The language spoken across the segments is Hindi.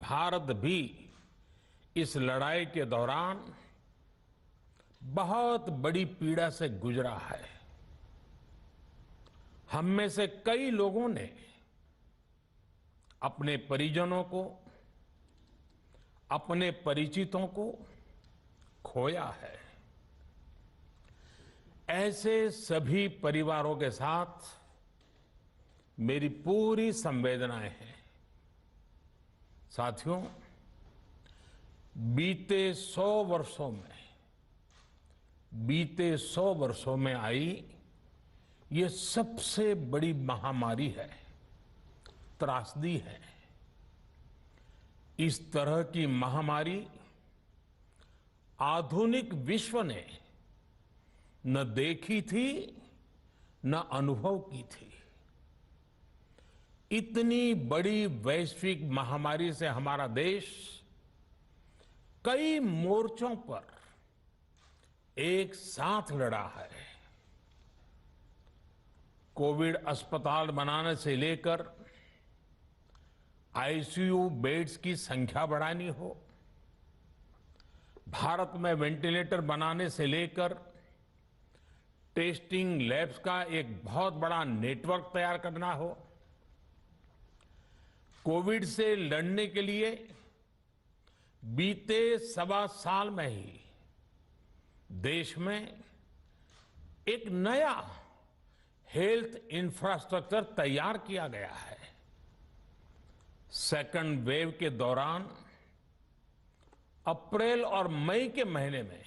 भारत भी इस लड़ाई के दौरान बहुत बड़ी पीड़ा से गुजरा है। हम में से कई लोगों ने अपने परिजनों को, अपने परिचितों को खोया है। ऐसे सभी परिवारों के साथ मेरी पूरी संवेदनाएं हैं। साथियों, बीते 100 वर्षों में आई ये सबसे बड़ी महामारी है, त्रासदी है। इस तरह की महामारी आधुनिक विश्व ने न देखी थी, न अनुभव की थी। इतनी बड़ी वैश्विक महामारी से हमारा देश कई मोर्चों पर एक साथ लड़ा है। कोविड अस्पताल बनाने से लेकर आईसीयू बेड्स की संख्या बढ़ानी हो, भारत में वेंटिलेटर बनाने से लेकर टेस्टिंग लैब्स का एक बहुत बड़ा नेटवर्क तैयार करना हो, कोविड से लड़ने के लिए बीते 1.25 साल में ही देश में एक नया हेल्थ इंफ्रास्ट्रक्चर तैयार किया गया है। सेकंड वेव के दौरान अप्रैल और मई के महीने में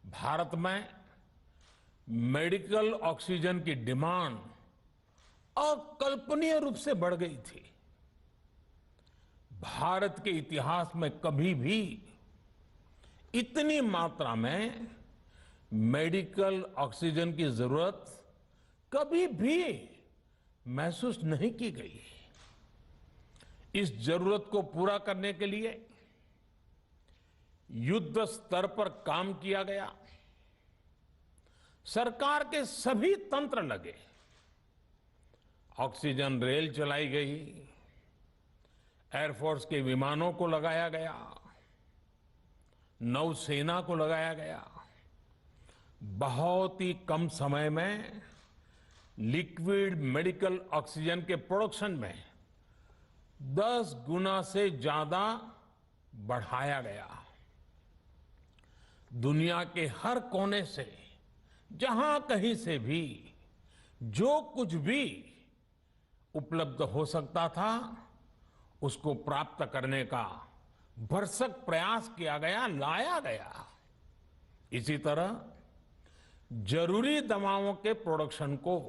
भारत में मेडिकल ऑक्सीजन की डिमांड अकल्पनीय रूप से बढ़ गई थी। भारत के इतिहास में कभी भी इतनी मात्रा में मेडिकल ऑक्सीजन की जरूरत कभी भी महसूस नहीं की गई। इस जरूरत को पूरा करने के लिए युद्ध स्तर पर काम किया गया। सरकार के सभी तंत्र लगे। ऑक्सीजन रेल चलाई गई, एयरफोर्स के विमानों को लगाया गया, नौसेना को लगाया गया। बहुत ही कम समय में लिक्विड मेडिकल ऑक्सीजन के प्रोडक्शन में 10 गुना से ज्यादा बढ़ाया गया। दुनिया के हर कोने से, जहां कहीं से भी जो कुछ भी उपलब्ध हो सकता था, उसको प्राप्त करने का भरसक प्रयास किया गया, लाया गया। इसी तरह जरूरी दवाओं के प्रोडक्शन को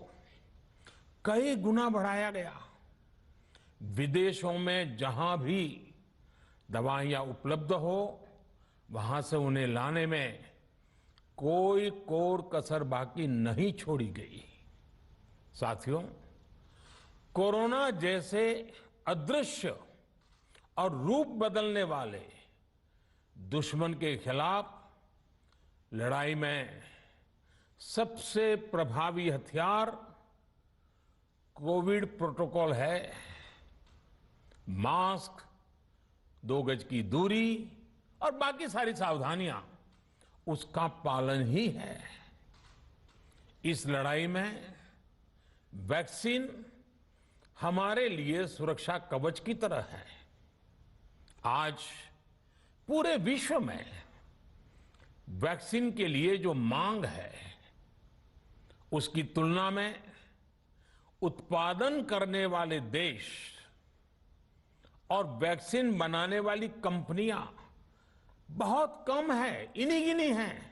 कई गुना बढ़ाया गया। विदेशों में जहां भी दवाइयां उपलब्ध हो, वहां से उन्हें लाने में कोई कोर कसर बाकी नहीं छोड़ी गई। साथियों, कोरोना जैसे अदृश्य और रूप बदलने वाले दुश्मन के खिलाफ लड़ाई में सबसे प्रभावी हथियार कोविड प्रोटोकॉल है। मास्क, 2 गज की दूरी और बाकी सारी सावधानियां, उसका पालन ही है। इस लड़ाई में वैक्सीन हमारे लिए सुरक्षा कवच की तरह है। आज पूरे विश्व में वैक्सीन के लिए जो मांग है, उसकी तुलना में उत्पादन करने वाले देश और वैक्सीन बनाने वाली कंपनियां बहुत कम है, इन्हीं गिनी हैं।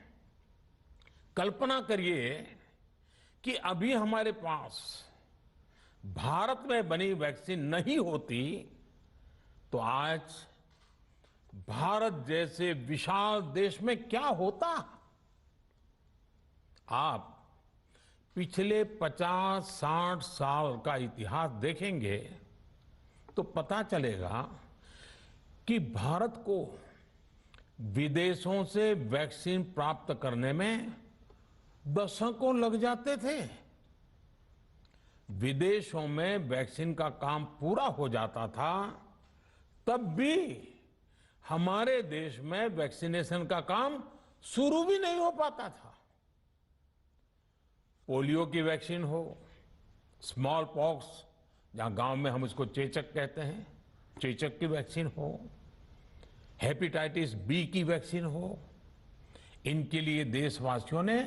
कल्पना करिए कि अभी हमारे पास भारत में बनी वैक्सीन नहीं होती तो आज भारत जैसे विशाल देश में क्या होता। आप पिछले 50-60 साल का इतिहास देखेंगे तो पता चलेगा कि भारत को विदेशों से वैक्सीन प्राप्त करने में दशकों लग जाते थे। विदेशों में वैक्सीन का काम पूरा हो जाता था तब भी हमारे देश में वैक्सीनेशन का काम शुरू भी नहीं हो पाता था। पोलियो की वैक्सीन हो, स्मॉल पॉक्स, जहां गांव में हम उसको चेचक कहते हैं, चेचक की वैक्सीन हो, हेपेटाइटिस बी की वैक्सीन हो, इनके लिए देशवासियों ने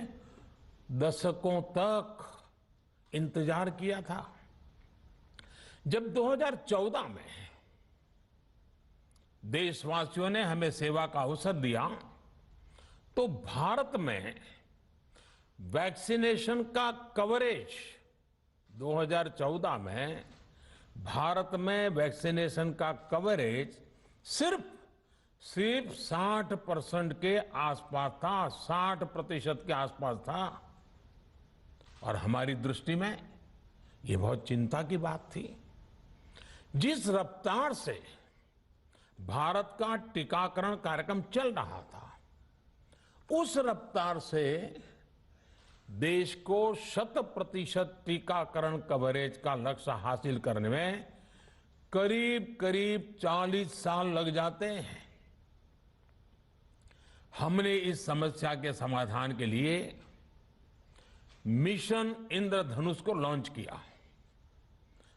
दशकों तक इंतजार किया था। जब 2014 में देशवासियों ने हमें सेवा का अवसर दिया, तो भारत में वैक्सीनेशन का कवरेज 2014 में भारत में वैक्सीनेशन का कवरेज सिर्फ 60% के आसपास था, 60% के आसपास था। और हमारी दृष्टि में ये बहुत चिंता की बात थी। जिस रफ्तार से भारत का टीकाकरण कार्यक्रम चल रहा था, उस रफ्तार से देश को 100% टीकाकरण कवरेज का लक्ष्य हासिल करने में करीब करीब 40 साल लग जाते हैं। हमने इस समस्या के समाधान के लिए मिशन इंद्रधनुष को लॉन्च किया।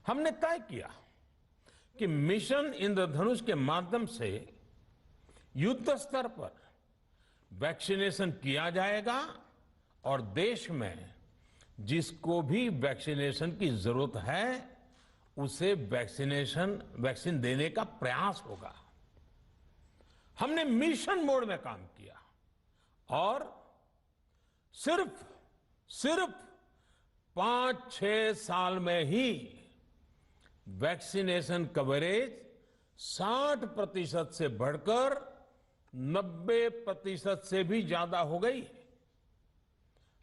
हमने तय किया कि मिशन इंद्रधनुष के माध्यम से युद्ध स्तर पर वैक्सीनेशन किया जाएगा और देश में जिसको भी वैक्सीनेशन की जरूरत है उसे वैक्सीन देने का प्रयास होगा। हमने मिशन मोड में काम किया और सिर्फ 5-6 साल में ही वैक्सीनेशन कवरेज 60% से बढ़कर 90% से भी ज्यादा हो गई।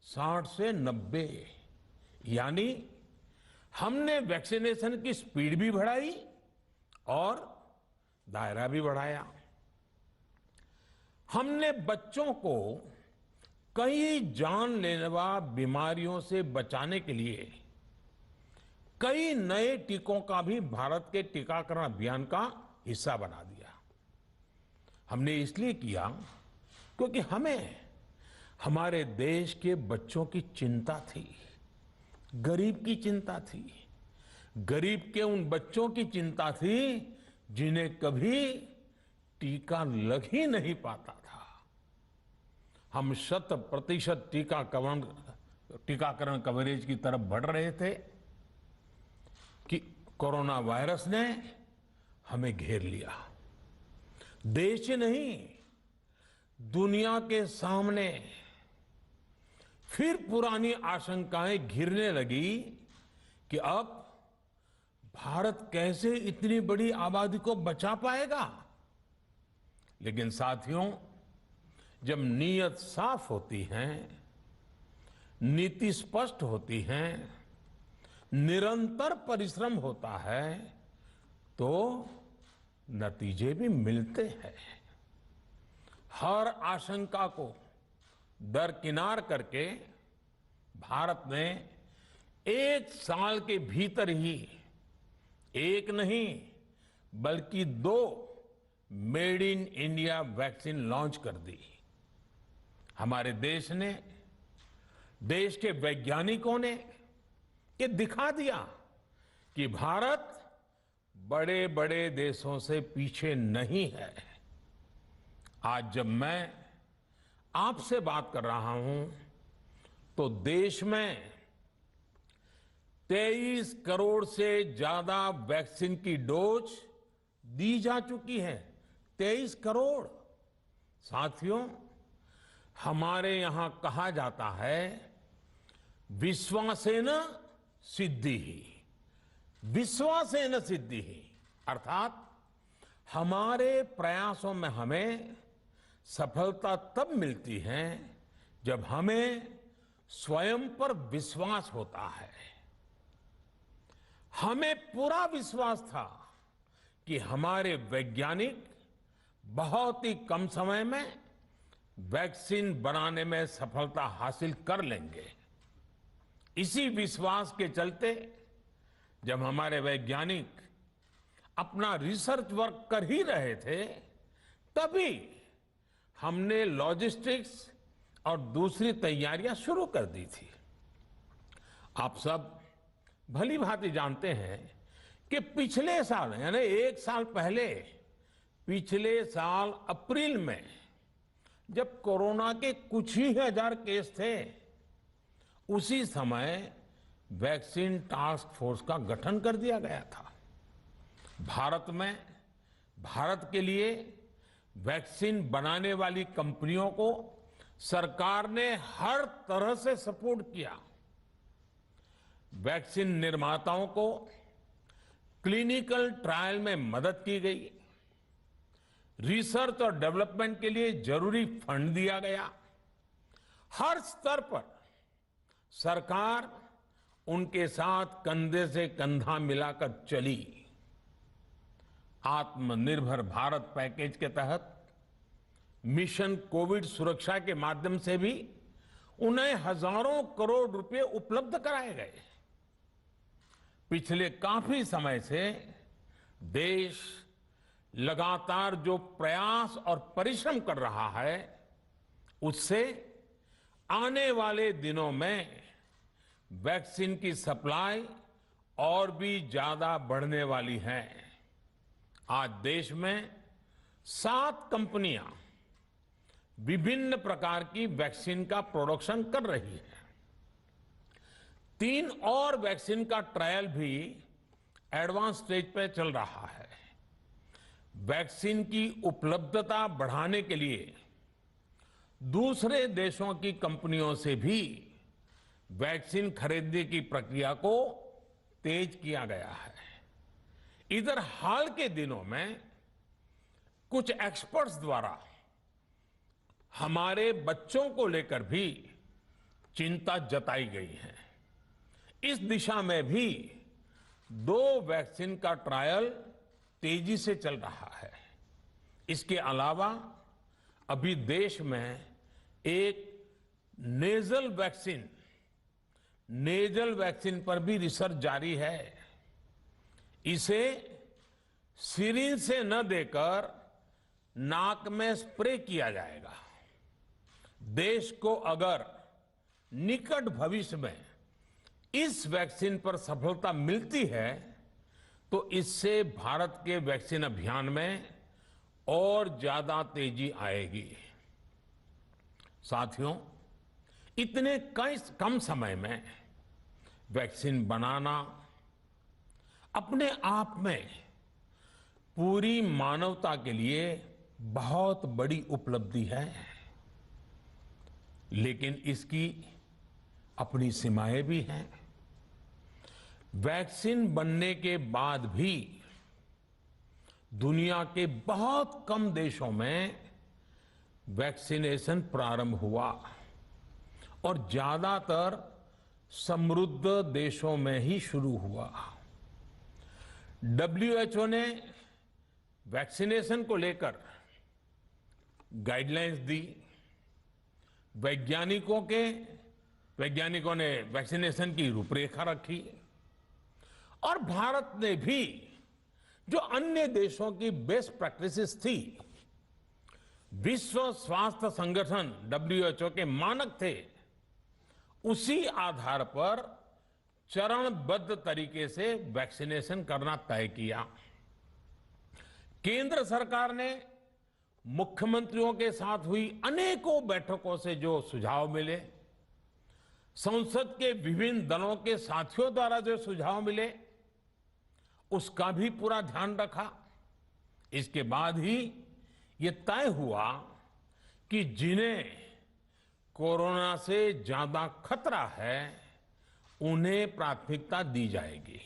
60 से 90, यानी हमने वैक्सीनेशन की स्पीड भी बढ़ाई और दायरा भी बढ़ाया। हमने बच्चों को कई जानलेवा बीमारियों से बचाने के लिए कई नए टीकों का भी भारत के टीकाकरण अभियान का हिस्सा बना दिया। हमने इसलिए किया क्योंकि हमें हमारे देश के बच्चों की चिंता थी, गरीब की चिंता थी, गरीब के उन बच्चों की चिंता थी जिन्हें कभी टीका लग ही नहीं पाता था। हम 100% टीकाकरण कवरेज की तरफ बढ़ रहे थे कि कोरोना वायरस ने हमें घेर लिया। देश ही नहीं, दुनिया के सामने फिर पुरानी आशंकाएं घिरने लगी कि अब भारत कैसे इतनी बड़ी आबादी को बचा पाएगा। लेकिन साथियों, जब नीयत साफ होती है, नीति स्पष्ट होती है, निरंतर परिश्रम होता है, तो नतीजे भी मिलते हैं। हर आशंका को दरकिनार करके भारत ने 1 साल के भीतर ही एक नहीं बल्कि 2 made in India vaccine launch कर दी। हमारे देश ने, देश के वैज्ञानिकों ने ये दिखा दिया कि भारत बड़े बड़े देशों से पीछे नहीं है। आज जब मैं आपसे बात कर रहा हूं तो देश में 23 करोड़ से ज्यादा वैक्सीन की डोज दी जा चुकी है। 23 करोड़। साथियों, हमारे यहां कहा जाता है, विश्वासेन सिद्धिः, विश्वासेन सिद्धिः, अर्थात हमारे प्रयासों में हमें सफलता तब मिलती है जब हमें स्वयं पर विश्वास होता है। हमें पूरा विश्वास था कि हमारे वैज्ञानिक बहुत ही कम समय में वैक्सीन बनाने में सफलता हासिल कर लेंगे। इसी विश्वास के चलते जब हमारे वैज्ञानिक अपना रिसर्च वर्क कर ही रहे थे, तभी हमने लॉजिस्टिक्स और दूसरी तैयारियां शुरू कर दी थी। आप सब भली भांति जानते हैं कि पिछले साल यानी एक साल पहले, पिछले साल अप्रैल में जब कोरोना के कुछ ही हजार केस थे, उसी समय वैक्सीन टास्क फोर्स का गठन कर दिया गया था। भारत में, भारत के लिए वैक्सीन बनाने वाली कंपनियों को सरकार ने हर तरह से सपोर्ट किया। वैक्सीन निर्माताओं को क्लिनिकल ट्रायल में मदद की गई, रिसर्च और डेवलपमेंट के लिए जरूरी फंड दिया गया। हर स्तर पर सरकार उनके साथ कंधे से कंधा मिलाकर चली। आत्मनिर्भर भारत पैकेज के तहत मिशन कोविड सुरक्षा के माध्यम से भी उन्हें हजारों करोड़ रुपए उपलब्ध कराए गए। पिछले काफी समय से देश लगातार जो प्रयास और परिश्रम कर रहा है, उससे आने वाले दिनों में वैक्सीन की सप्लाई और भी ज्यादा बढ़ने वाली है। आज देश में 7 कंपनियां विभिन्न प्रकार की वैक्सीन का प्रोडक्शन कर रही है। 3 और वैक्सीन का ट्रायल भी एडवांस स्टेज पे चल रहा है। वैक्सीन की उपलब्धता बढ़ाने के लिए दूसरे देशों की कंपनियों से भी वैक्सीन खरीदने की प्रक्रिया को तेज किया गया है। इधर हाल के दिनों में कुछ एक्सपर्ट्स द्वारा हमारे बच्चों को लेकर भी चिंता जताई गई है। इस दिशा में भी 2 वैक्सीन का ट्रायल तेजी से चल रहा है। इसके अलावा अभी देश में एक नेजल वैक्सीन पर भी रिसर्च जारी है। इसे सिरिंज से न देकर नाक में स्प्रे किया जाएगा। देश को अगर निकट भविष्य में इस वैक्सीन पर सफलता मिलती है, तो इससे भारत के वैक्सीन अभियान में और ज्यादा तेजी आएगी। साथियों, इतने कम समय में वैक्सीन बनाना अपने आप में पूरी मानवता के लिए बहुत बड़ी उपलब्धि है, लेकिन इसकी अपनी सीमाएं भी हैं। वैक्सीन बनने के बाद भी दुनिया के बहुत कम देशों में वैक्सीनेशन प्रारंभ हुआ और ज्यादातर समृद्ध देशों में ही शुरू हुआ। WHO ने वैक्सीनेशन को लेकर गाइडलाइंस दी। वैज्ञानिकों ने वैक्सीनेशन की रूपरेखा रखी और भारत ने भी जो अन्य देशों की बेस्ट प्रैक्टिसेस थी, विश्व स्वास्थ्य संगठन WHO के मानक थे, उसी आधार पर चरणबद्ध तरीके से वैक्सीनेशन करना तय किया। केंद्र सरकार ने मुख्यमंत्रियों के साथ हुई अनेकों बैठकों से जो सुझाव मिले, संसद के विभिन्न दलों के साथियों द्वारा जो सुझाव मिले, उसका भी पूरा ध्यान रखा। इसके बाद ही ये तय हुआ कि जिन्हें कोरोना से ज्यादा खतरा है, उन्हें प्राथमिकता दी जाएगी।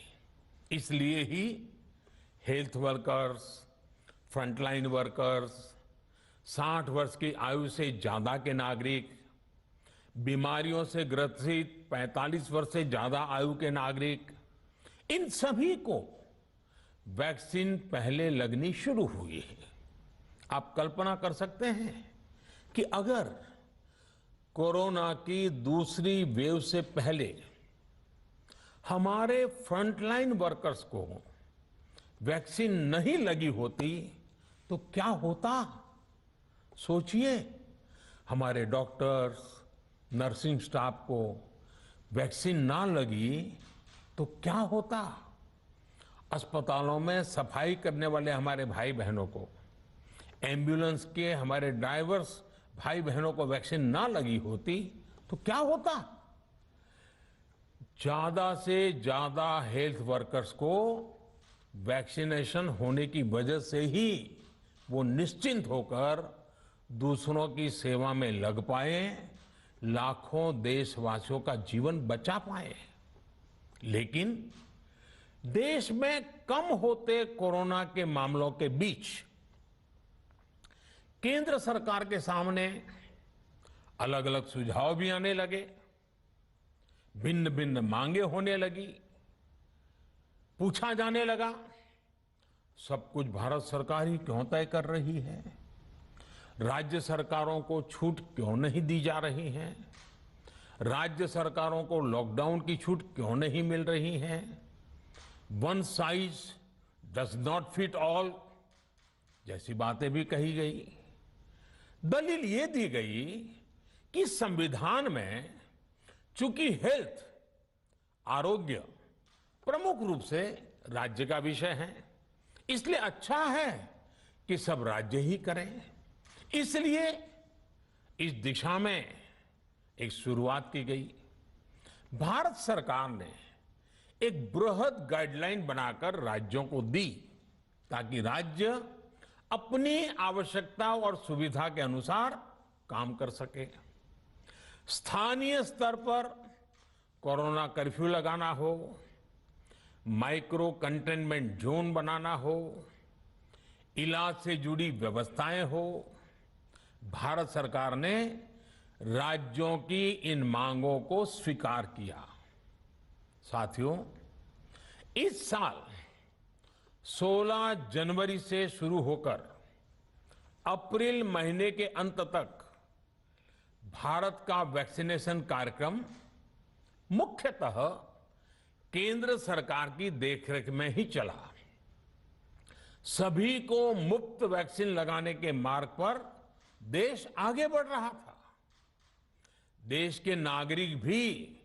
इसलिए ही हेल्थ वर्कर्स, फ्रंटलाइन वर्कर्स, 60 वर्ष की आयु से ज्यादा के नागरिक, बीमारियों से ग्रसित 45 वर्ष से ज्यादा आयु के नागरिक, इन सभी को वैक्सीन पहले लगनी शुरू हुई है। आप कल्पना कर सकते हैं कि अगर कोरोना की दूसरी वेव से पहले हमारे फ्रंटलाइन वर्कर्स को वैक्सीन नहीं लगी होती तो क्या होता? सोचिए, हमारे डॉक्टर्स, नर्सिंग स्टाफ को वैक्सीन ना लगी तो क्या होता? अस्पतालों में सफाई करने वाले हमारे भाई बहनों को, एम्बुलेंस के हमारे ड्राइवर्स भाई बहनों को वैक्सीन ना लगी होती तो क्या होता? ज्यादा से ज्यादा हेल्थ वर्कर्स को वैक्सीनेशन होने की वजह से ही वो निश्चिंत होकर दूसरों की सेवा में लग पाए, लाखों देशवासियों का जीवन बचा पाए। लेकिन देश में कम होते कोरोना के मामलों के बीच केंद्र सरकार के सामने अलग अलग सुझाव भी आने लगे, भिन्न भिन्न मांगे होने लगी। पूछा जाने लगा, सब कुछ भारत सरकार ही क्यों तय कर रही है? राज्य सरकारों को छूट क्यों नहीं दी जा रही है? राज्य सरकारों को लॉकडाउन की छूट क्यों नहीं मिल रही है? One size does not fit all जैसी बातें भी कही गई। दलील ये दी गई कि संविधान में चूंकि हेल्थ, आरोग्य प्रमुख रूप से राज्य का विषय है, इसलिए अच्छा है कि सब राज्य ही करें। इसलिए इस दिशा में एक शुरुआत की गई। भारत सरकार ने एक बृहद गाइडलाइन बनाकर राज्यों को दी ताकि राज्य अपनी आवश्यकता और सुविधा के अनुसार काम कर सके। स्थानीय स्तर पर कोरोना कर्फ्यू लगाना हो, माइक्रो कंटेनमेंट जोन बनाना हो, इलाज से जुड़ी व्यवस्थाएं हो, भारत सरकार ने राज्यों की इन मांगों को स्वीकार किया। साथियों, इस साल 16 जनवरी से शुरू होकर अप्रैल महीने के अंत तक भारत का वैक्सीनेशन कार्यक्रम मुख्यतः केंद्र सरकार की देखरेख में ही चला। सभी को मुफ्त वैक्सीन लगाने के मार्ग पर देश आगे बढ़ रहा था। देश के नागरिक भी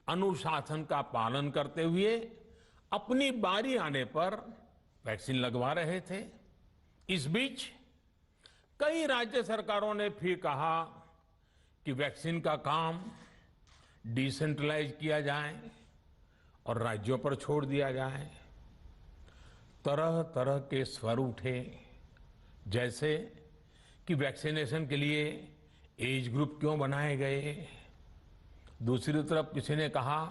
अनुशासन का पालन करते हुए अपनी बारी आने पर वैक्सीन लगवा रहे थे। इस बीच कई राज्य सरकारों ने फिर कहा कि वैक्सीन का काम डिसेंट्रलाइज किया जाए और राज्यों पर छोड़ दिया जाए। तरह तरह के स्वर उठे, जैसे कि वैक्सीनेशन के लिए एज ग्रुप क्यों बनाए गए। दूसरी तरफ किसी ने कहा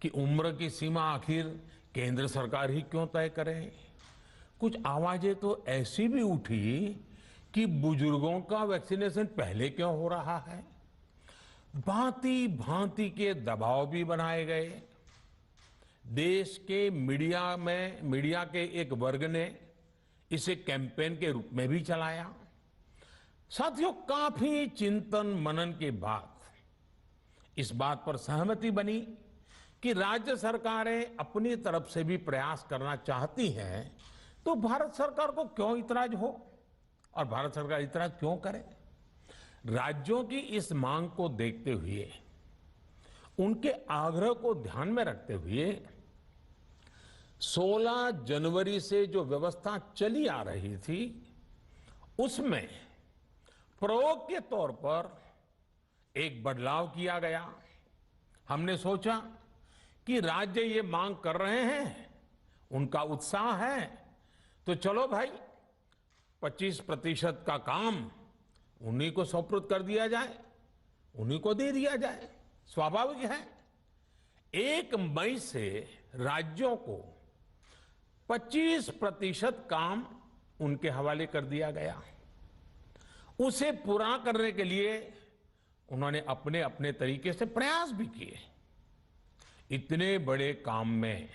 कि उम्र की सीमा आखिर केंद्र सरकार ही क्यों तय करे। कुछ आवाजें तो ऐसी भी उठी कि बुजुर्गों का वैक्सीनेशन पहले क्यों हो रहा है। भांति भांति के दबाव भी बनाए गए। देश के मीडिया के एक वर्ग ने इसे कैंपेन के रूप में भी चलाया। साथियों, काफी चिंतन मनन के बाद इस बात पर सहमति बनी कि राज्य सरकारें अपनी तरफ से भी प्रयास करना चाहती हैं, तो भारत सरकार को क्यों इतराज हो और भारत सरकार इतराज क्यों करे। राज्यों की इस मांग को देखते हुए, उनके आग्रह को ध्यान में रखते हुए 16 जनवरी से जो व्यवस्था चली आ रही थी, उसमें प्रयोग के तौर पर एक बदलाव किया गया। हमने सोचा कि राज्य ये मांग कर रहे हैं, उनका उत्साह है, तो चलो भाई 25% का काम उन्हीं को सुपुर्द कर दिया जाए, उन्हीं को दे दिया जाए। स्वाभाविक है 1 मई से राज्यों को 25% काम उनके हवाले कर दिया गया। उसे पूरा करने के लिए उन्होंने अपने अपने तरीके से प्रयास भी किए। इतने बड़े काम में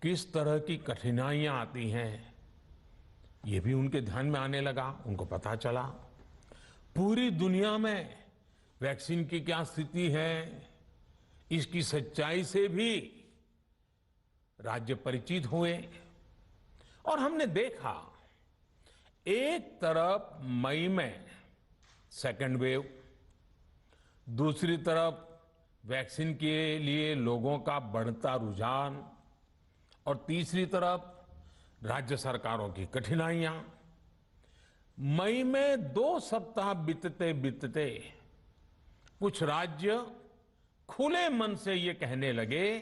किस तरह की कठिनाइयां आती हैं, ये भी उनके ध्यान में आने लगा। उनको पता चला पूरी दुनिया में वैक्सीन की क्या स्थिति है, इसकी सच्चाई से भी राज्य परिचित हुए। और हमने देखा, एक तरफ मई में सेकेंड वेव, दूसरी तरफ वैक्सीन के लिए लोगों का बढ़ता रुझान, और तीसरी तरफ राज्य सरकारों की कठिनाइयां। मई में 2 सप्ताह बीतते बीतते कुछ राज्य खुले मन से ये कहने लगे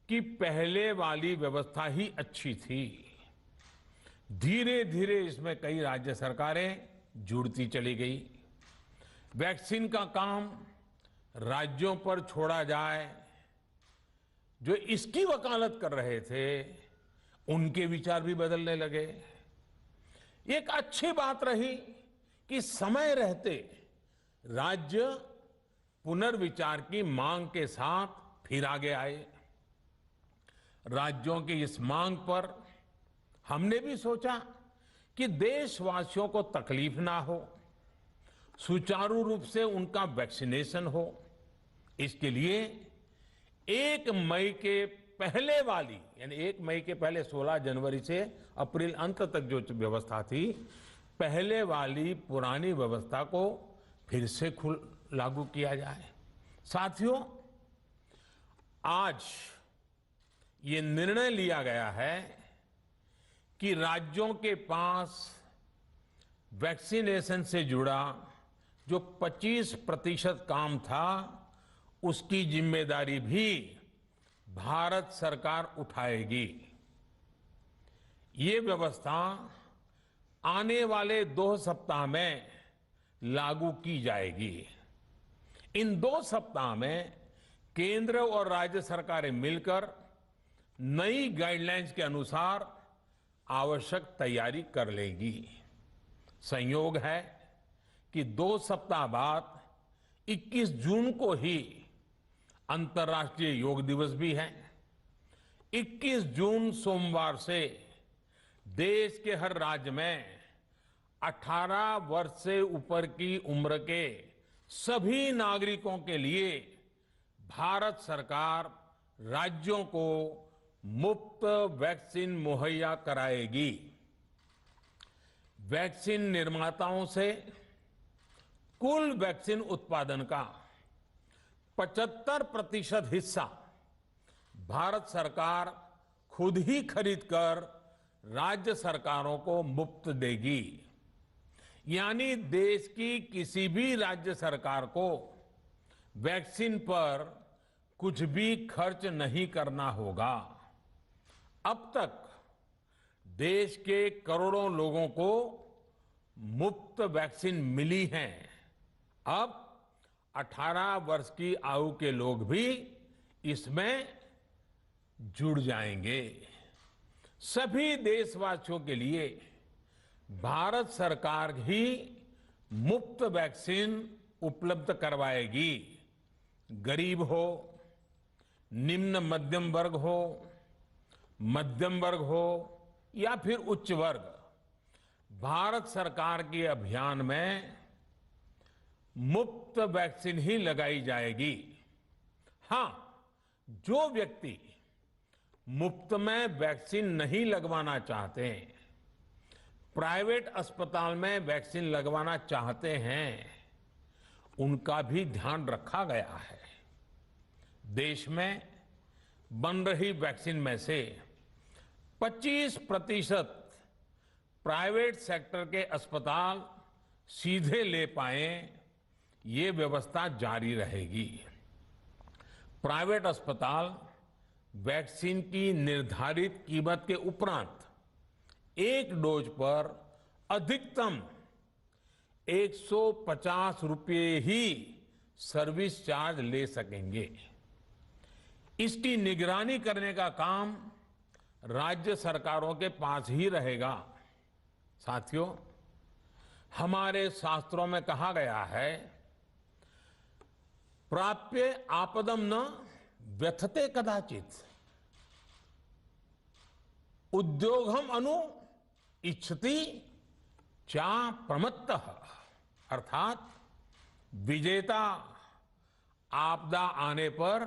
कि पहले वाली व्यवस्था ही अच्छी थी। धीरे धीरे इसमें कई राज्य सरकारें जुड़ती चली गई। वैक्सीन का काम राज्यों पर छोड़ा जाए। जो इसकी वकालत कर रहे थे उनके विचार भी बदलने लगे। एक अच्छी बात रही कि समय रहते राज्य पुनर्विचार की मांग के साथ फिर आगे आए। राज्यों की इस मांग पर हमने भी सोचा कि देशवासियों को तकलीफ ना हो, सुचारू रूप से उनका वैक्सीनेशन हो। इसके लिए 1 मई के पहले वाली, यानी 1 मई के पहले 16 जनवरी से अप्रैल अंत तक जो व्यवस्था थी, पहले वाली पुरानी व्यवस्था को फिर से लागू किया जाए। साथियों, आज ये निर्णय लिया गया है कि राज्यों के पास वैक्सीनेशन से जुड़ा जो 25% काम था, उसकी जिम्मेदारी भी भारत सरकार उठाएगी। ये व्यवस्था आने वाले 2 सप्ताह में लागू की जाएगी। इन 2 सप्ताह में केंद्र और राज्य सरकारें मिलकर नई गाइडलाइंस के अनुसार आवश्यक तैयारी कर लेंगी। संयोग है कि 2 सप्ताह बाद 21 जून को ही अंतर्राष्ट्रीय योग दिवस भी है। 21 जून सोमवार से देश के हर राज्य में 18 वर्ष से ऊपर की उम्र के सभी नागरिकों के लिए भारत सरकार राज्यों को मुफ्त वैक्सीन मुहैया कराएगी। वैक्सीन निर्माताओं से कुल वैक्सीन उत्पादन का 75% हिस्सा भारत सरकार खुद ही खरीदकर राज्य सरकारों को मुफ्त देगी। यानी देश की किसी भी राज्य सरकार को वैक्सीन पर कुछ भी खर्च नहीं करना होगा। अब तक देश के करोड़ों लोगों को मुफ्त वैक्सीन मिली है। अब 18 वर्ष की आयु के लोग भी इसमें जुड़ जाएंगे। सभी देशवासियों के लिए भारत सरकार ही मुफ्त वैक्सीन उपलब्ध करवाएगी। गरीब हो, निम्न मध्यम वर्ग हो, मध्यम वर्ग हो या फिर उच्च वर्ग, भारत सरकार के अभियान में मुफ्त वैक्सीन ही लगाई जाएगी। हां, जो व्यक्ति मुफ्त में वैक्सीन नहीं लगवाना चाहते, प्राइवेट अस्पताल में वैक्सीन लगवाना चाहते हैं, उनका भी ध्यान रखा गया है। देश में बन रही वैक्सीन में से 25% प्राइवेट सेक्टर के अस्पताल सीधे ले पाए, ये व्यवस्था जारी रहेगी। प्राइवेट अस्पताल वैक्सीन की निर्धारित कीमत के उपरांत एक डोज पर अधिकतम 150 रुपये ही सर्विस चार्ज ले सकेंगे। इसकी निगरानी करने का काम राज्य सरकारों के पास ही रहेगा। साथियों, हमारे शास्त्रों में कहा गया है, प्राप्य आपदम न व्यथते कदाचित, उद्योगम अनु इच्छति चा प्रमत्तः। अर्थात विजेता आपदा आने पर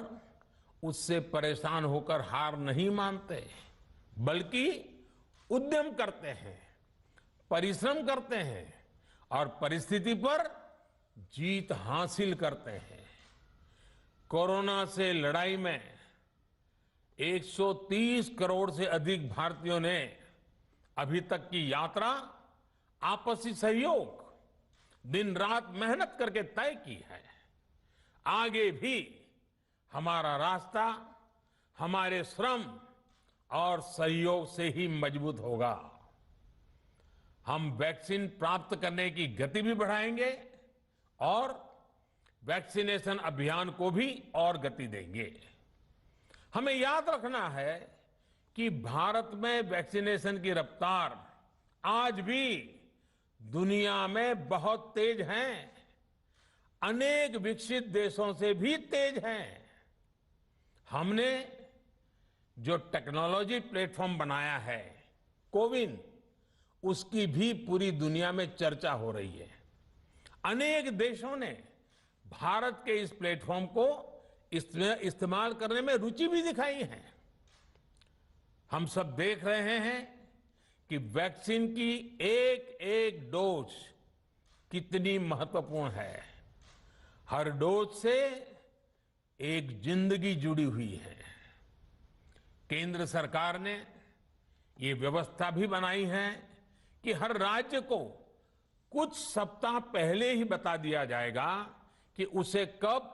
उससे परेशान होकर हार नहीं मानते, बल्कि उद्यम करते हैं, परिश्रम करते हैं और परिस्थिति पर जीत हासिल करते हैं। कोरोना से लड़ाई में 130 करोड़ से अधिक भारतीयों ने अभी तक की यात्रा आपसी सहयोग, दिन रात मेहनत करके तय की है। आगे भी हमारा रास्ता हमारे श्रम और सहयोग से ही मजबूत होगा। हम वैक्सीन प्राप्त करने की गति भी बढ़ाएंगे और वैक्सीनेशन अभियान को भी और गति देंगे। हमें याद रखना है कि भारत में वैक्सीनेशन की रफ्तार आज भी दुनिया में बहुत तेज है, अनेक विकसित देशों से भी तेज है। हमने जो टेक्नोलॉजी प्लेटफॉर्म बनाया है कोविन, उसकी भी पूरी दुनिया में चर्चा हो रही है। अनेक देशों ने भारत के इस प्लेटफॉर्म को इस्तेमाल करने में रुचि भी दिखाई है। हम सब देख रहे हैं कि वैक्सीन की एक एक डोज कितनी महत्वपूर्ण है। हर डोज से एक जिंदगी जुड़ी हुई है। केंद्र सरकार ने ये व्यवस्था भी बनाई है कि हर राज्य को कुछ सप्ताह पहले ही बता दिया जाएगा कि उसे कब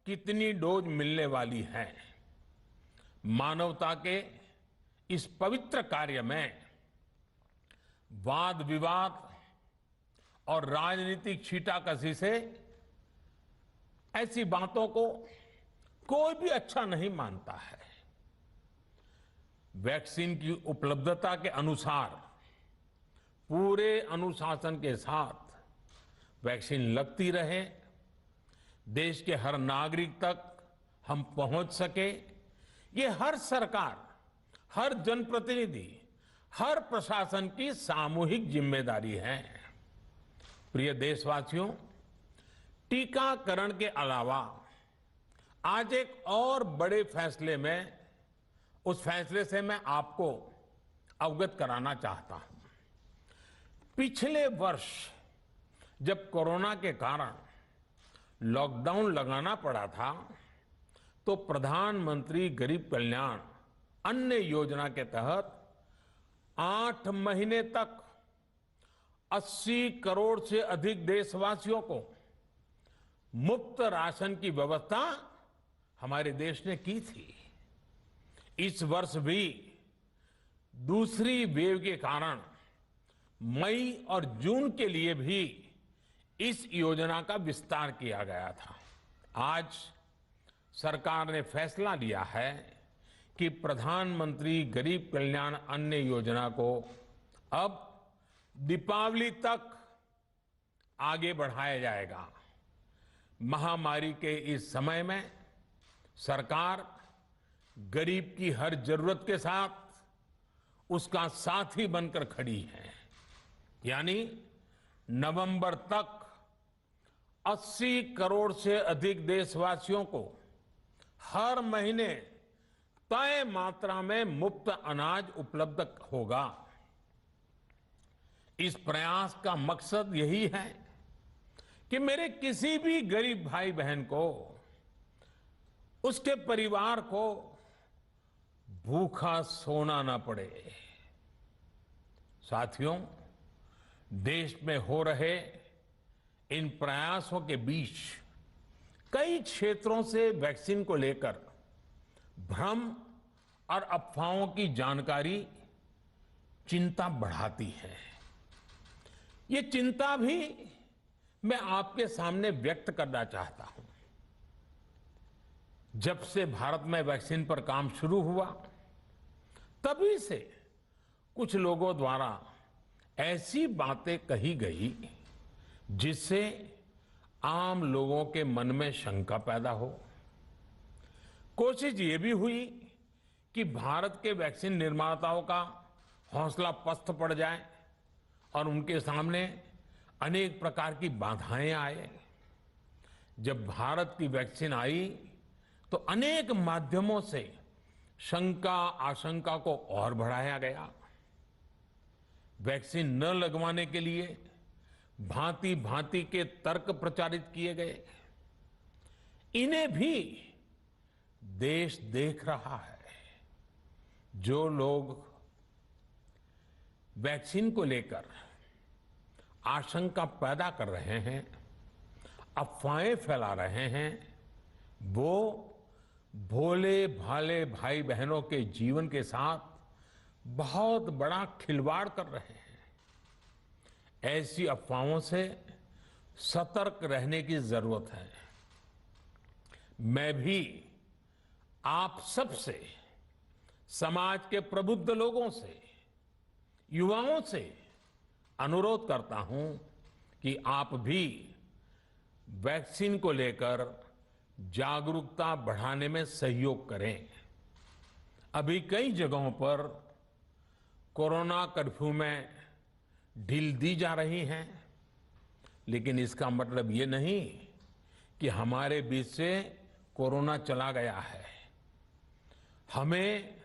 कितनी डोज मिलने वाली है। मानवता के इस पवित्र कार्य में वाद विवाद और राजनीतिक छींटाकशी से ऐसी बातों को कोई भी अच्छा नहीं मानता है। वैक्सीन की उपलब्धता के अनुसार पूरे अनुशासन के साथ वैक्सीन लगती रहे, देश के हर नागरिक तक हम पहुंच सके, ये हर सरकार, हर जनप्रतिनिधि, हर प्रशासन की सामूहिक जिम्मेदारी है। प्रिय देशवासियों, टीकाकरण के अलावा आज एक और बड़े फैसले में, उस फैसले से मैं आपको अवगत कराना चाहता हूं। पिछले वर्ष जब कोरोना के कारण लॉकडाउन लगाना पड़ा था, तो प्रधानमंत्री गरीब कल्याण अन्न योजना के तहत 8 महीने तक 80 करोड़ से अधिक देशवासियों को मुफ्त राशन की व्यवस्था हमारे देश ने की थी। इस वर्ष भी दूसरी वेव के कारण मई और जून के लिए भी इस योजना का विस्तार किया गया था। आज सरकार ने फैसला लिया है कि प्रधानमंत्री गरीब कल्याण अन्न योजना को अब दीपावली तक आगे बढ़ाया जाएगा। महामारी के इस समय में सरकार गरीब की हर जरूरत के साथ उसका साथी बनकर खड़ी है। यानी नवंबर तक 80 करोड़ से अधिक देशवासियों को हर महीने तय मात्रा में मुफ्त अनाज उपलब्ध होगा। इस प्रयास का मकसद यही है कि मेरे किसी भी गरीब भाई बहन को, उसके परिवार को भूखा सोना ना पड़े। साथियों, देश में हो रहे इन प्रयासों के बीच कई क्षेत्रों से वैक्सीन को लेकर भ्रम और अफवाहों की जानकारी चिंता बढ़ाती है। ये चिंता भी मैं आपके सामने व्यक्त करना चाहता हूं। जब से भारत में वैक्सीन पर काम शुरू हुआ, तभी से कुछ लोगों द्वारा ऐसी बातें कही गई जिससे आम लोगों के मन में शंका पैदा हो। कोशिश ये भी हुई कि भारत के वैक्सीन निर्माताओं का हौसला पस्त पड़ जाए और उनके सामने अनेक प्रकार की बाधाएं आए। जब भारत की वैक्सीन आई तो अनेक माध्यमों से शंका आशंका को और बढ़ाया गया। वैक्सीन न लगवाने के लिए भांति भांति के तर्क प्रचारित किए गए। इन्हें भी देश देख रहा है। जो लोग वैक्सीन को लेकर आशंका पैदा कर रहे हैं, अफवाहें फैला रहे हैं, वो भोले भाले भाई बहनों के जीवन के साथ बहुत बड़ा खिलवाड़ कर रहे हैं। ऐसी अफवाहों से सतर्क रहने की जरूरत है। मैं भी आप सबसे, समाज के प्रबुद्ध लोगों से, युवाओं से अनुरोध करता हूं कि आप भी वैक्सीन को लेकर जागरूकता बढ़ाने में सहयोग करें। अभी कई जगहों पर कोरोना कर्फ्यू में ढील दी जा रही है, लेकिन इसका मतलब ये नहीं कि हमारे बीच से कोरोना चला गया है। हमें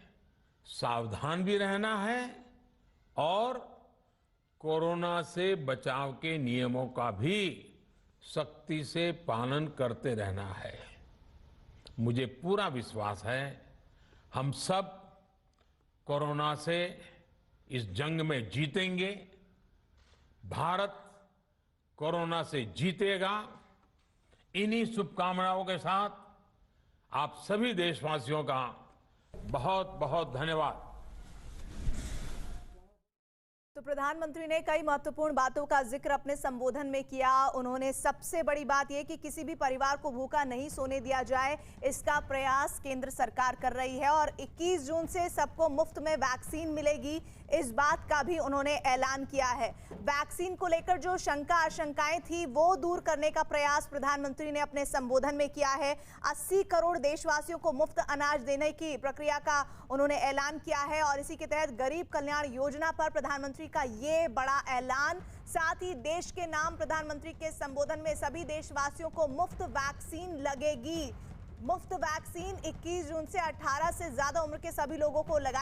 सावधान भी रहना है और कोरोना से बचाव के नियमों का भी सख्ती से पालन करते रहना है। मुझे पूरा विश्वास है हम सब कोरोना से इस जंग में जीतेंगे। भारत कोरोना से जीतेगा। इन्हीं शुभकामनाओं के साथ आप सभी देशवासियों का बहुत बहुत धन्यवाद। तो प्रधानमंत्री ने कई महत्वपूर्ण बातों का जिक्र अपने संबोधन में किया। उन्होंने सबसे बड़ी बात यह कि किसी भी परिवार को भूखा नहीं सोने दिया जाए, इसका प्रयास केंद्र सरकार कर रही है और 21 जून से सबको मुफ्त में वैक्सीन मिलेगी, इस बात का भी उन्होंने ऐलान किया है। वैक्सीन को लेकर जो शंका आशंकाएं थी वो दूर करने का प्रयास प्रधानमंत्री ने अपने संबोधन में किया है। 80 करोड़ देशवासियों को मुफ्त अनाज देने की प्रक्रिया का उन्होंने ऐलान किया है और इसी के तहत गरीब कल्याण योजना पर प्रधानमंत्री का ये बड़ा ऐलान। साथ ही देश के नाम प्रधानमंत्री के संबोधन में सभी देशवासियों को मुफ्त वैक्सीन लगेगी। मुफ्त वैक्सीन 21 जून से 18 से ज्यादा उम्र के सभी लोगों को लगा